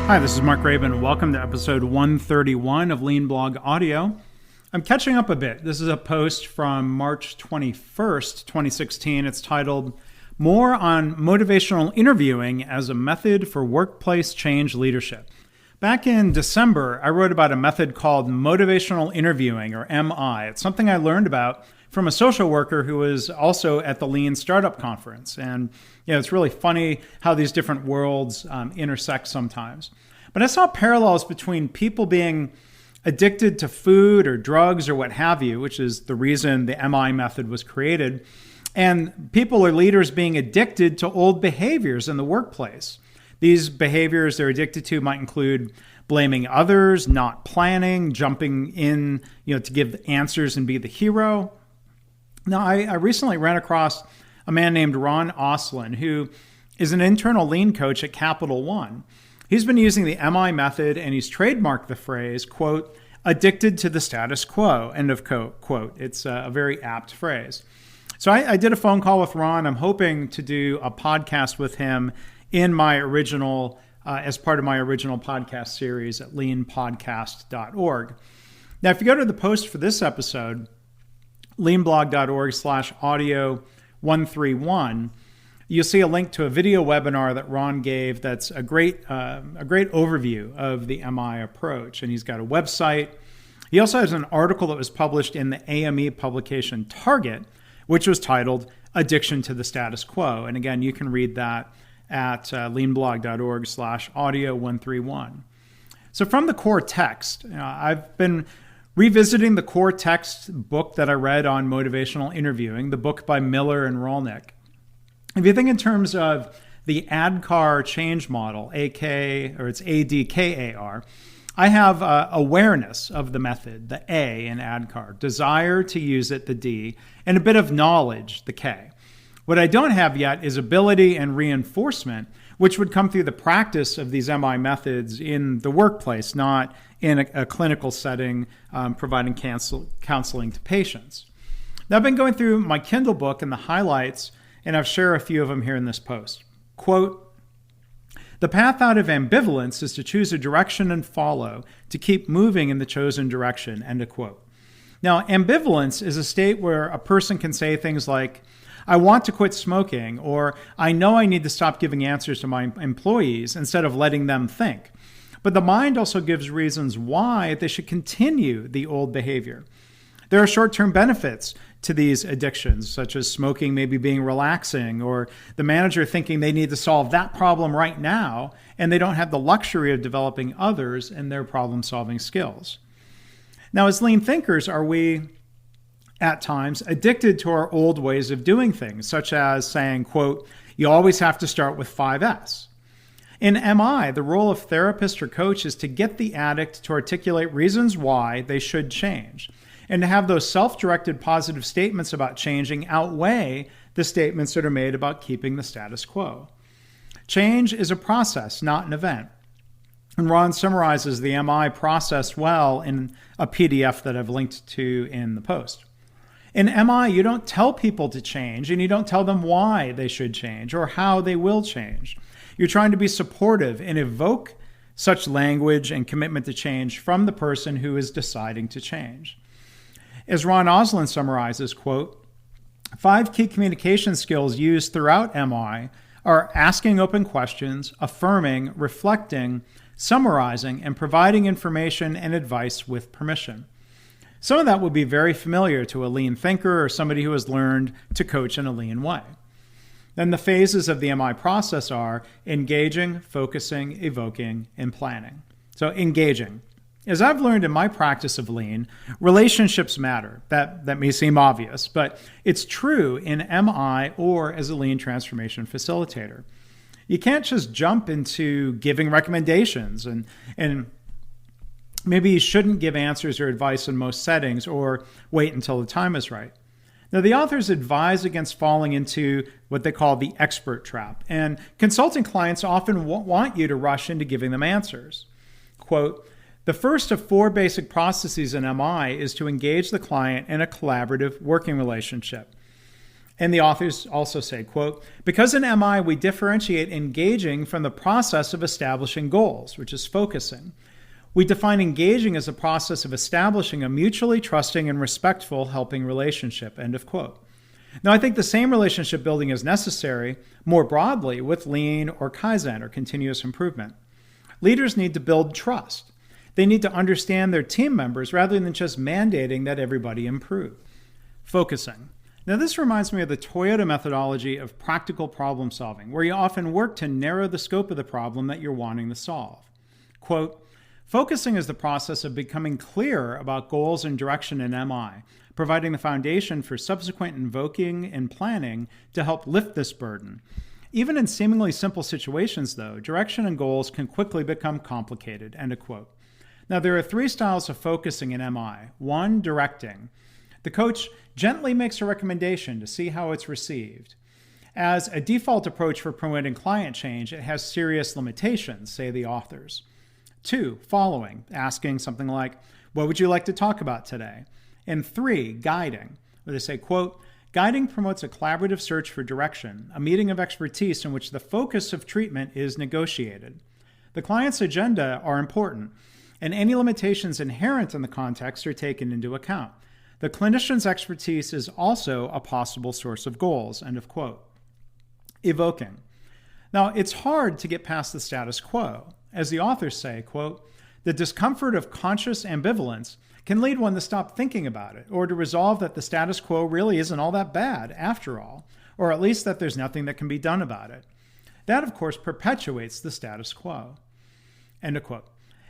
Hi, this is Mark Graban, and welcome to episode 131 of Lean Blog Audio. I'm catching up a bit. This is a post from March 21st, 2016. It's titled, More on Motivational Interviewing as a Method for Workplace Change Leadership. Back in December, I wrote about a method called Motivational Interviewing, or MI. It's something I learned about from a social worker who was also at the Lean Startup Conference. And it's really funny how these different worlds intersect sometimes. But I saw parallels between people being addicted to food or drugs or what have you, which is the reason the MI method was created, and people or leaders being addicted to old behaviors in the workplace. These behaviors they're addicted to might include blaming others, not planning, jumping in, to give answers and be the hero. Now, I recently ran across a man named Ron Oslin, who is an internal lean coach at CapitalOne. He's been using the MI method, and he's trademarked the phrase, quote, addicted to the status quo, end of quote. It's a very apt phrase. So I did a phone call with Ron. I'm hoping to do a podcast with him in my original, as part of my original podcast series at leanpodcast.org. Now, if you go to the post for this episode, leanblog.org/audio 131, you'll see a link to a video webinar that Ron gave that's a great overview of the MI approach. And he's got a website. He also has an article that was published in the AME publication Target, which was titled Addiction to the Status Quo. And again, you can read that at leanblog.org/audio 131. So from the core text, I've been revisiting the core text book that I read on motivational interviewing, the book by Miller and Rolnick. If you think in terms of the ADKAR change model, it's ADKAR, I have awareness of the method, the A in ADKAR, desire to use it, the D, and a bit of knowledge, the K. What I don't have yet is ability and reinforcement, which would come through the practice of these MI methods in the workplace, not in a clinical setting, providing counseling to patients. Now, I've been going through my Kindle book and the highlights, and I've shared a few of them here in this post. Quote, the path out of ambivalence is to choose a direction and follow, to keep moving in the chosen direction, end of quote. Now, ambivalence is a state where a person can say things like, I want to quit smoking, or I know I need to stop giving answers to my employees instead of letting them think. But the mind also gives reasons why they should continue the old behavior. There are short-term benefits to these addictions, such as smoking maybe being relaxing, or the manager thinking they need to solve that problem right now, and they don't have the luxury of developing others in their problem-solving skills. Now, as lean thinkers, are we, at times, addicted to our old ways of doing things, such as saying, quote, you always have to start with 5S. In MI, the role of therapist or coach is to get the addict to articulate reasons why they should change, and to have those self-directed positive statements about changing outweigh the statements that are made about keeping the status quo. Change is a process, not an event. And Ron summarizes the MI process well in a PDF that I've linked to in the post. In MI, you don't tell people to change, and you don't tell them why they should change or how they will change. You're trying to be supportive and evoke such language and commitment to change from the person who is deciding to change. As Ron Oslin summarizes, quote, 5 key communication skills used throughout MI are asking open questions, affirming, reflecting, summarizing, and providing information and advice with permission. Some of that would be very familiar to a lean thinker or somebody who has learned to coach in a lean way. Then the phases of the MI process are engaging, focusing, evoking, and planning. So engaging. As I've learned in my practice of lean, relationships matter. That may seem obvious, but it's true in MI or as a lean transformation facilitator. You can't just jump into giving recommendations, and maybe you shouldn't give answers or advice in most settings or wait until the time is right. Now, the authors advise against falling into what they call the expert trap, and consulting clients often want you to rush into giving them answers. Quote, the first of 4 basic processes in MI is to engage the client in a collaborative working relationship. And the authors also say, quote, because in MI, we differentiate engaging from the process of establishing goals, which is focusing. We define engaging as a process of establishing a mutually trusting and respectful helping relationship, end of quote. Now, I think the same relationship building is necessary more broadly with lean or Kaizen or continuous improvement. Leaders need to build trust. They need to understand their team members rather than just mandating that everybody improve. Focusing. Now, this reminds me of the Toyota methodology of practical problem solving, where you often work to narrow the scope of the problem that you're wanting to solve. Quote, focusing is the process of becoming clear about goals and direction in MI, providing the foundation for subsequent invoking and planning to help lift this burden. Even in seemingly simple situations, though, direction and goals can quickly become complicated, end of quote. Now, there are 3 styles of focusing in MI. 1, directing. The coach gently makes a recommendation to see how it's received. As a default approach for promoting client change, it has serious limitations, say the authors. 2, following, asking something like, what would you like to talk about today? And 3, guiding, where they say, quote, guiding promotes a collaborative search for direction, a meeting of expertise in which the focus of treatment is negotiated. The client's agenda are important, and any limitations inherent in the context are taken into account. The clinician's expertise is also a possible source of goals, end of quote. Evoking. Now, it's hard to get past the status quo. As the authors say, quote, the discomfort of conscious ambivalence can lead one to stop thinking about it or to resolve that the status quo really isn't all that bad after all, or at least that there's nothing that can be done about it. That, of course, perpetuates the status quo, end of quote.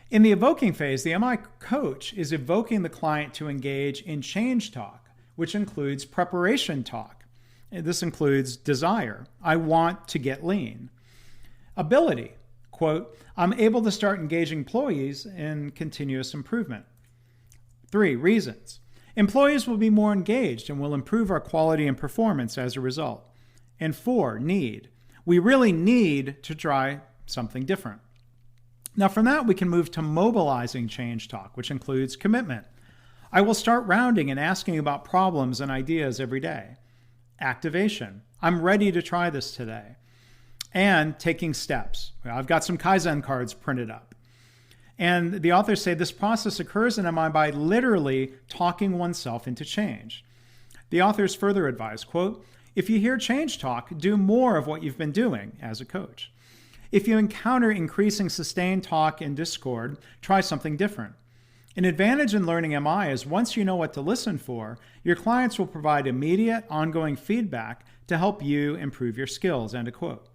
In the evoking phase, the MI coach is evoking the client to engage in change talk, which includes preparation talk. This includes desire. I want to get lean. Ability. Quote, I'm able to start engaging employees in continuous improvement. 3, reasons. Employees will be more engaged and will improve our quality and performance as a result. And 4, need. We really need to try something different. Now, from that, we can move to mobilizing change talk, which includes commitment. I will start rounding and asking about problems and ideas every day. Activation. I'm ready to try this today. And taking steps. I've got some Kaizen cards printed up. And the authors say this process occurs in MI by literally talking oneself into change. The authors further advise, quote, if you hear change talk, do more of what you've been doing as a coach. If you encounter increasing sustained talk and discord, try something different. An advantage in learning MI is once you know what to listen for, your clients will provide immediate, ongoing feedback to help you improve your skills, end of quote.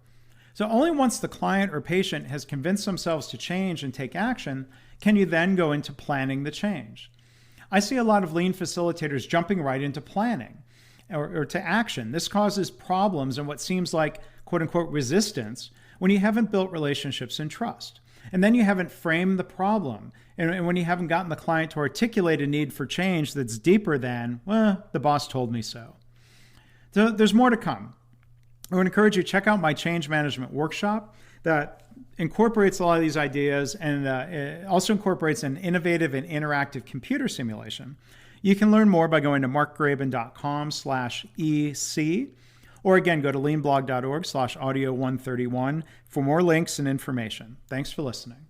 So only once the client or patient has convinced themselves to change and take action can you then go into planning the change. I see a lot of lean facilitators jumping right into planning or to action. This causes problems and what seems like quote unquote resistance when you haven't built relationships and trust. And then you haven't framed the problem. And when you haven't gotten the client to articulate a need for change that's deeper than, well, the boss told me so. So there's more to come. I would encourage you to check out my change management workshop that incorporates a lot of these ideas and it also incorporates an innovative and interactive computer simulation. You can learn more by going to markgraban.com/EC. Or again, go to leanblog.org/audio131 for more links and information. Thanks for listening.